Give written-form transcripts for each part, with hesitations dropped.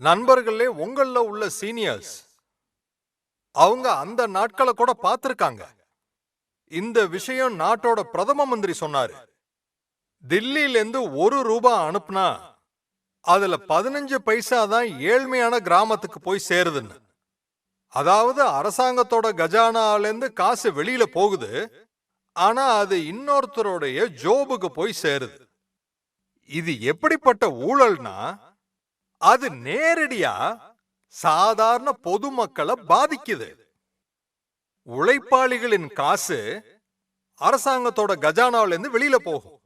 நண்பர்களே, உங்கள உள்ள சீனியர்ஸ் அவங்க அந்த நாட்களை கூட பார்த்திருக்காங்க. இந்த விஷயம் நாட்டோட பிரதம மந்திரி சொன்னாரு. தில்லியில இருந்து ₹1 அனுப்புனா அதுல 15 பைசா தான் ஏழ்மையான கிராமத்துக்கு போய் சேருதுன்னு. அதாவது அரசாங்கத்தோட கஜானால இருந்து காசு வெளியில போகுது, ஆனா அது இன்னொருத்தருடைய ஜோபுக்கு போய் சேருது. இது எப்படிப்பட்ட ஊழல்னா, அது நேரடியா சாதாரண பொதுமக்களை பாதிக்குது. உழைப்பாளிகளின் காசு அரசாங்கத்தோட கஜானாவில இருந்து வெளியில போகும்.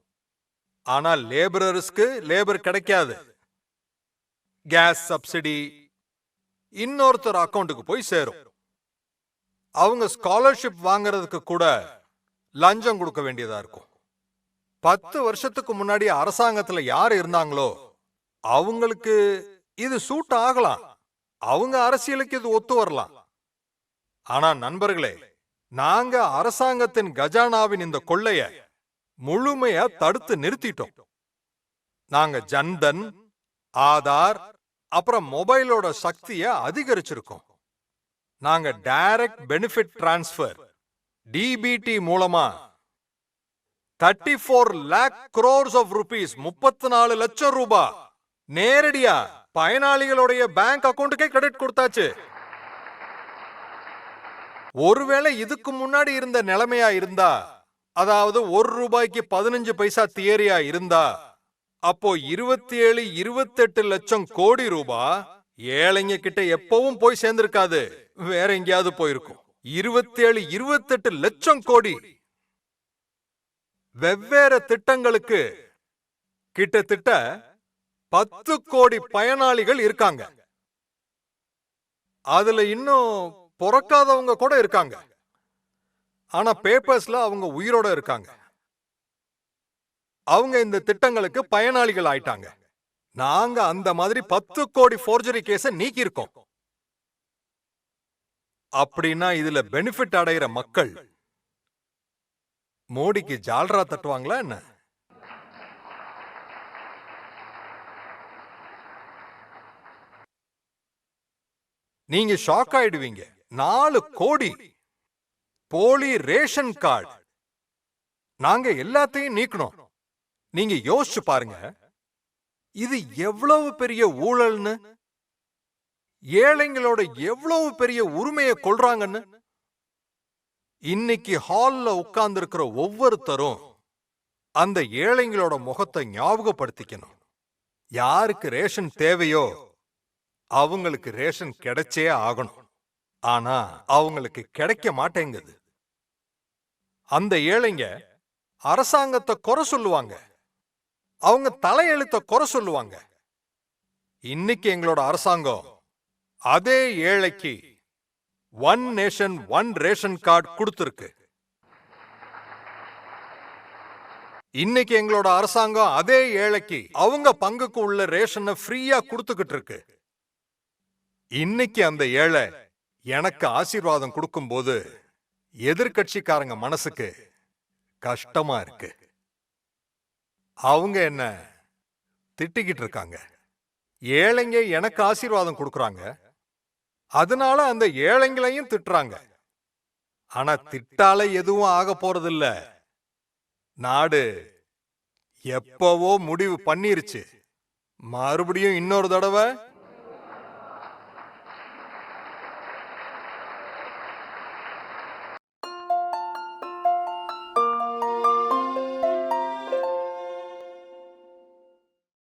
ஆனா லேபரர்ஸ்க்கு லேபர் கிடைக்காது. கேஸ் சப்சிடி இன்னொருத்தர் அக்கவுண்ட்டுக்கு போய் சேரும். அவங்க ஸ்காலர்ஷிப் வாங்குறதுக்கு கூட லஞ்சம் கொடுக்க வேண்டியதா இருக்கும். 10 வருஷத்துக்கு முன்னாடி அரசாங்கத்துல யார் இருந்தாங்களோ அவங்களுக்கு இது சூட் ஆகலாம், அவங்க அரசியலுக்கு இது ஒத்து வரலாம். ஆனா நண்பர்களே, நாங்க அரசாங்கத்தின் கஜானாவின் இந்த கொள்ளைய முழுமையா தடுத்து நிறுத்திட்டோம். நாங்க ஜன்தன், ஆதார், அப்புறம் மொபைலோட சக்தியை அதிகரிச்சிருக்கோம். நாங்க டைரக்ட் பெனிஃபிட் டிரான்ஸ்பர் டிபிடி மூலமா 34 lakh crores of rupees 34 லட்சம் ரூபாய் நேரடியா பயனாளிகளுடைய பேங்க் அக்கவுண்டுக்கே கிரெடிட் கொடுத்தாச்சு. ஒருவேளை இதுக்கு முன்னாடி இருந்த நிலைமையா இருந்தா, அதாவது ₹1 15 பைசா தியரியா இருந்தா, அப்போ 27-28 லட்சம் கோடி ரூபாய் ஏழைங்க கிட்ட எப்பவும் போய் சேர்ந்திருக்காது, வேற எங்கேயாவது போயிருக்கும். 27-28 லட்சம் கோடி வெவ்வேறு திட்டங்களுக்கு கிட்டத்தட்ட 10 கோடி பயனாளிகள் இருக்காங்க. அதுல இன்னும் பிறக்காதவங்க கூட இருக்காங்க. ஆனா பேப்பர்ஸ்ல அவங்க உயிரோட இருக்காங்க. அவங்க இந்த திட்டங்களுக்கு பயனாளிகள் ஆயிட்டாங்க. நாங்க அந்த மாதிரி 10 கோடி ஃபோர்ஜரி கேஸ நீக்கி இருக்கோம். அப்படின்னா இதுல பெனிஃபிட் அடைகிற மக்கள் மோடிக்கு ஜால்ரா தட்டுவாங்களா என்ன? நீங்க ஷாக் ஆயிடுவீங்க. 4 கோடி போலி ரேஷன் கார்டு. நாங்க எல்லாத்தையும் நீக்கணும். நீங்க யோசிச்சு பாருங்க, இது எவ்வளவு பெரிய ஊழல்னு, ஏழைங்களோட எவ்வளவு பெரிய உரிமையை கொள்றாங்கன்னு. இன்னைக்கு ஹால்ல உட்கார்ந்து இருக்கிற ஒவ்வொருத்தரும் அந்த ஏழைங்களோட முகத்தை ஞாபகப்படுத்திக்கணும். யாருக்கு ரேஷன் தேவையோ அவங்களுக்கு ரேஷன் கிடைச்சே ஆகணும். ஆனா அவங்களுக்கு கிடைக்க மாட்டேங்குது. அந்த ஏழைங்க அரசாங்கத்தை குறை சொல்லுவாங்க, அவங்க தலையெழுத்த குறை சொல்லுவாங்க. இன்னைக்கு எங்களோட அரசாங்கம் அதே ஏழைக்கு 1 நேஷன் 1 ரேஷன் கார்டு கொடுத்திருக்கு. இன்னைக்கு எங்களோட அரசாங்கம் அதே ஏழைக்கு அவங்க பங்குக்கு உள்ள ரேஷனை ஃப்ரீயா கொடுத்துக்கிட்டு இருக்கு. இன்னைக்கு அந்த ஏழை எனக்கு ஆசீர்வாதம் கொடுக்கும் போது எதிர்கட்சிக்காரங்க மனசுக்கு கஷ்டமா இருக்கு. அவங்க என்ன திட்டிக்கிட்டு இருக்காங்க. ஏழைங்க எனக்கு ஆசீர்வாதம் கொடுக்கறாங்க, அதனால அந்த ஏழைங்களையும் திட்டுறாங்க. ஆனா திட்டால எதுவும் ஆக போறதில்ல. நாடு எப்பவோ முடிவு பண்ணிருச்சு. மறுபடியும் இன்னொரு தடவை